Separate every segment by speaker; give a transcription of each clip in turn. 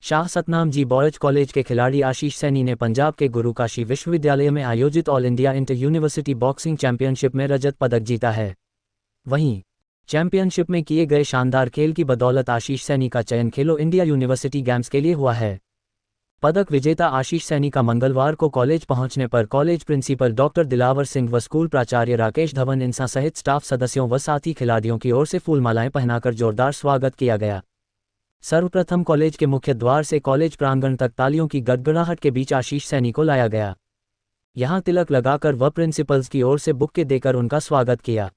Speaker 1: शाह सतनाम जी boys college के खिलाड़ी आशीष सैनी ने पंजाब के गुरु काशी विश्वविद्यालय में आयोजित all India inter university boxing championship में रजत पदक जीता है। वहीं चैंपियनशिप में किए गए शानदार खेल की बदौलत आशीष सैनी का चयन खेलो इंडिया यूनिवर्सिटी गेम्स के लिए हुआ है। पदक विजेता आशीष सैनी का मंगलवार को कॉलेज पहुंचने पर college principal doctor Dilawar Singh व स्कूल प्राचार्य राकेश धवन इंसा सहित स्टाफ सदस्यों व साथी खिलाड़ियों की ओर से फूलमालाएं पहनाकर जोरदार स्वागत किया गया। सर्वप्रथम कॉलेज के मुख्य द्वार से कॉलेज प्रांगण तक तालियों की गड़गड़ाहट के बीच आशीष सैनी को लाया गया। यहां तिलक लगाकर व प्रिंसिपल्स की ओर से बुक्के देकर उनका स्वागत किया।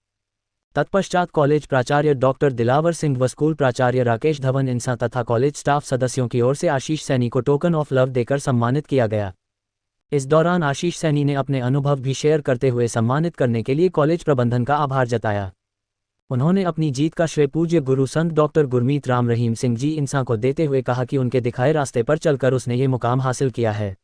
Speaker 1: तत्पश्चात कॉलेज प्राचार्य डॉक्टर दिलावर सिंह व स्कूल प्राचार्य राकेश धवन इंसा तथा कॉलेज स्टाफ सदस्यों की ओर से आशीष सैनी को टोकन ऑफ लव देकर सम्मानित किया गया। इस दौरान आशीष सैनी ने अपने अनुभव भी शेयर करते हुए सम्मानित करने के लिए कॉलेज प्रबंधन का आभार जताया। उन्होंने अपनी जीत का श्रेय पूज्य गुरु संत डॉक्टर गुरमीत राम रहीम सिंह जी इंसा को देते हुए कहा कि उनके दिखाए रास्ते पर चलकर उसने ये मुकाम हासिल किया है।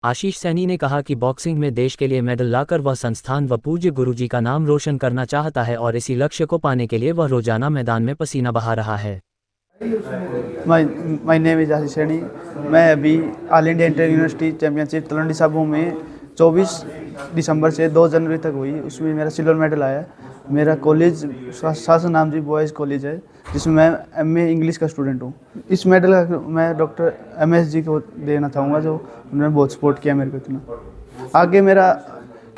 Speaker 1: आशीष सैनी ने कहा कि बॉक्सिंग में देश के लिए मेडल लाकर वह संस्थान व पूज्य गुरुजी का नाम रोशन करना चाहता है और इसी लक्ष्य को पाने के लिए वह रोजाना मैदान में पसीना बहा रहा है।
Speaker 2: My name is Ashish Saini. मैं अभी all India inter university championship Talwandi Sabo में 24 दिसंबर से 2 जनवरी तक हुई, उसमें मेरा सिल्वर मेडल आया। मेरा college Shah Satnam ji boys college है, जिसमें मैं एमए इंग्लिश का स्टूडेंट हूँ। इस मेडल मैं डॉक्टर एमएस जी को देना चाहूँगा, जो उन्होंने बहुत सपोर्ट किया मेरे को इतना। आगे मेरा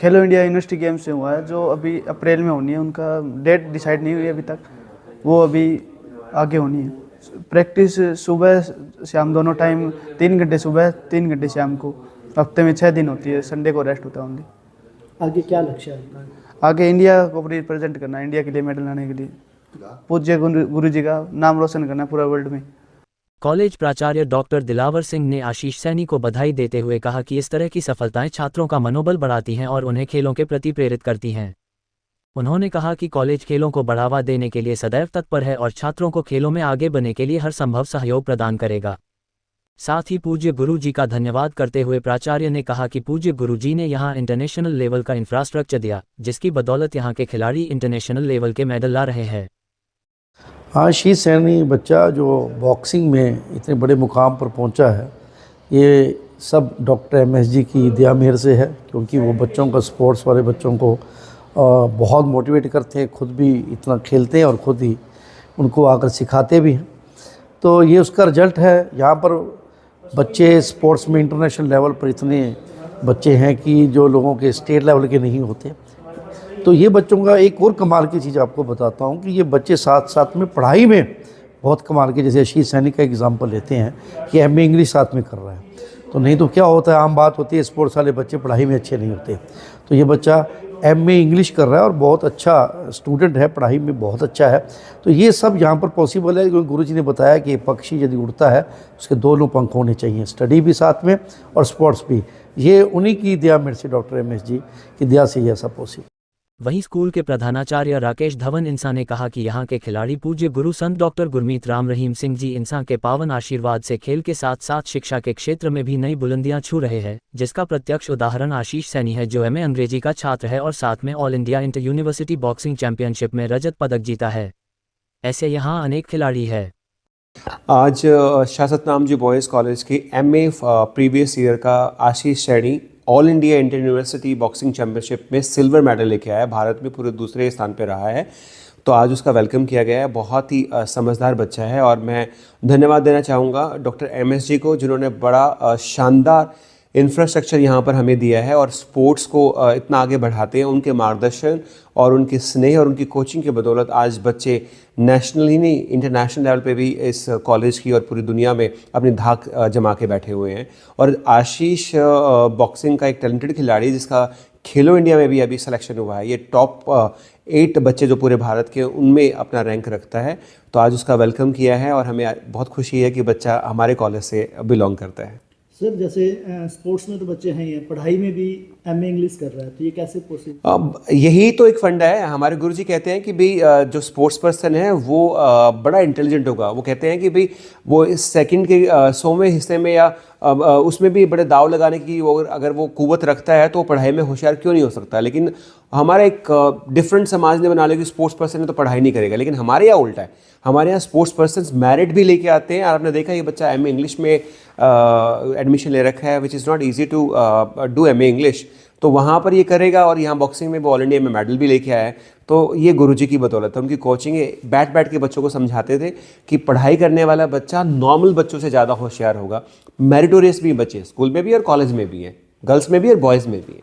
Speaker 2: खेलो इंडिया यूनिवर्सिटी गेम्स से हुआ है, जो अभी अप्रैल में होनी है। उनका डेट डिसाइड नहीं हुई अभी तक, वो अभी आगे होनी है। प्रैक्टिस सुबह शाम दोनों टाइम 3 घंटे सुबह 3 घंटे शाम को, हफ्ते में 6 दिन होती है, संडे को रेस्ट होता है ओनली।
Speaker 3: आगे क्या लक्ष्य है?
Speaker 2: आगे इंडिया को रिप्रेजेंट करना है, इंडिया के लिए मेडल लाने के लिए, पूज्य गुरु जी का नाम रोशन करना पूरा वर्ल्ड में।
Speaker 1: कॉलेज प्राचार्य डॉक्टर दिलावर सिंह ने आशीष सैनी को बधाई देते हुए कहा कि इस तरह की सफलताएं छात्रों का मनोबल बढ़ाती हैं और उन्हें खेलों के प्रति प्रेरित करती हैं। उन्होंने कहा कि कॉलेज खेलों को बढ़ावा देने के लिए सदैव तत्पर है और छात्रों को खेलों में आगे बढ़ने के लिए हर संभव सहयोग प्रदान करेगा। साथ ही पूज्य गुरु जी का धन्यवाद करते हुए प्राचार्य ने कहा कि पूज्य गुरु जी ने यहाँ इंटरनेशनल लेवल का इंफ्रास्ट्रक्चर दिया, जिसकी बदौलत यहाँ के खिलाड़ी इंटरनेशनल लेवल के मेडल ला रहे हैं।
Speaker 4: आशीष सैनी बच्चा जो बॉक्सिंग में इतने बड़े मुकाम पर पहुंचा है, ये सब डॉक्टर एमएस जी की दया मेहर से है, क्योंकि वो बच्चों को, स्पोर्ट्स वाले बच्चों को बहुत मोटिवेट करते हैं, खुद भी इतना खेलते हैं और खुद ही उनको आकर सिखाते भी हैं। तो ये उसका रिजल्ट है। यहाँ पर बच्चे स्पोर्ट्स में इंटरनेशनल लेवल पर इतने बच्चे हैं कि जो लोगों के स्टेट लेवल के नहीं होते। तो ये बच्चों का एक और कमाल की चीज़ आपको बताता हूँ कि ये बच्चे साथ साथ में पढ़ाई में बहुत कमाल के, जैसे आशीष सैनी का एग्जांपल लेते हैं कि एमए इंग्लिश साथ में कर रहा है। तो नहीं तो क्या होता है, आम बात होती है स्पोर्ट्स वाले बच्चे पढ़ाई में अच्छे नहीं होते। तो ये बच्चा एमए इंग्लिश कर रहा है और बहुत अच्छा स्टूडेंट है, पढ़ाई में बहुत अच्छा है। तो ये सब यहाँ पर पॉसिबल है, क्योंकि गुरुजी ने बताया कि पक्षी यदि उड़ता है उसके दोनों पंख होने चाहिए, स्टडी भी साथ में और स्पोर्ट्स भी। ये उन्हीं की दया मेरे से, डॉक्टर एमएस जी की दया से ये ऐसा पॉसिबल।
Speaker 1: वहीं स्कूल के प्रधानाचार्य राकेश धवन इंसा ने कहा कि यहाँ के खिलाड़ी पूज्य गुरु संत डॉक्टर गुरमीत राम रहीम सिंह जी इंसा के पावन आशीर्वाद से खेल के साथ साथ शिक्षा के क्षेत्र में भी नई बुलंदियां छू रहे हैं, जिसका प्रत्यक्ष उदाहरण आशीष सैनी है, जो एमए अंग्रेजी का छात्र है और साथ में all India inter university boxing championship में रजत पदक जीता है। ऐसे यहाँ अनेक खिलाड़ी है।
Speaker 5: आज शाह सतनाम जी बॉयज़ कॉलेज के एमए प्रीवियस ईयर का Ashish Saini all India inter university boxing championship में सिल्वर मेडल लेके आया, भारत में पूरे दूसरे स्थान पे रहा है। तो आज उसका वेलकम किया गया है। बहुत ही समझदार बच्चा है और मैं धन्यवाद देना चाहूँगा डॉक्टर एमएस जी को, जिन्होंने बड़ा शानदार इंफ्रास्ट्रक्चर यहाँ पर हमें दिया है और स्पोर्ट्स को इतना आगे बढ़ाते हैं। उनके मार्गदर्शन और उनके स्नेह और उनकी कोचिंग के बदौलत आज बच्चे नेशनल ही नहीं, इंटरनेशनल लेवल पे भी इस कॉलेज की और पूरी दुनिया में अपनी धाक जमा के बैठे हुए हैं। और आशीष बॉक्सिंग का एक टैलेंटेड खिलाड़ी, जिसका खेलो इंडिया में भी अभी सिलेक्शन हुआ है। ये टॉप 8 बच्चे जो पूरे भारत के, उनमें अपना रैंक रखता है। तो आज उसका वेलकम किया है और हमें बहुत खुशी है कि बच्चा हमारे कॉलेज से बिलोंग करता है।
Speaker 3: सर, जैसे स्पोर्ट्स में तो बच्चे हैं ही, पढ़ाई में भी एमए इंग्लिश कर रहा है, तो ये कैसे पॉसिबल? यही
Speaker 5: तो एक फंडा है। हमारे गुरुजी कहते हैं कि भाई जो स्पोर्ट्स पर्सन है वो बड़ा इंटेलिजेंट होगा। वो कहते हैं कि भाई वो इस सेकंड के 100वें हिस्से में या उसमें भी बड़े दाव लगाने की अगर वो कुव्वत रखता है तो पढ़ाई में होशियार क्यों नहीं हो सकता। लेकिन हमारा एक डिफरेंट समाज ने बना लिया कि स्पोर्ट्स पर्सन है तो पढ़ाई नहीं करेगा, लेकिन हमारे यहाँ उल्टा है। हमारे यहाँ स्पोर्ट्स पर्सन्स मेरिट भी लेके आते हैं, और आपने देखा ये बच्चा एमए इंग्लिश में एडमिशन ले रखा है, which is not easy to do MA English, तो वहाँ पर ये करेगा, और यहाँ बॉक्सिंग में वो ऑल इंडिया में मेडल भी लेके आया है। तो ये गुरुजी की बदौलत है, उनकी कोचिंग है। बैठ के बच्चों को समझाते थे कि पढ़ाई करने वाला बच्चा नॉर्मल बच्चों से ज़्यादा होशियार होगा। मेरिटोरियस भी बच्चे स्कूल में भी और कॉलेज में भी हैं, गर्ल्स में भी और बॉयज़ में भी हैं।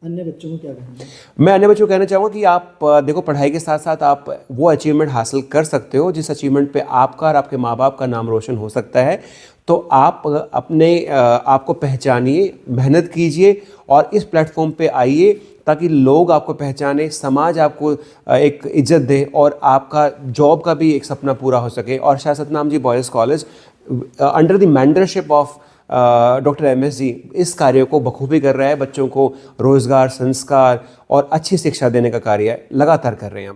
Speaker 3: अन्य बच्चों को क्या कहना है?
Speaker 5: मैं अन्य बच्चों को कहना चाहूँगा कि आप देखो, पढ़ाई के साथ साथ आप वो अचीवमेंट हासिल कर सकते हो जिस अचीवमेंट पे आपका और आपके माँ बाप का नाम रोशन हो सकता है। तो आप अपने आप को पहचानिए, मेहनत कीजिए और इस प्लेटफॉर्म पे आइए ताकि लोग आपको पहचाने, समाज आपको एक इज्जत दे और आपका जॉब का भी एक सपना पूरा हो सके। और Shah Satnam ji boys college under the mentorship of doctor MS ji इस कार्य को बखूबी कर रहा है। बच्चों को रोज़गार, संस्कार और अच्छी शिक्षा देने का कार्य लगातार कर रहे हैं हम।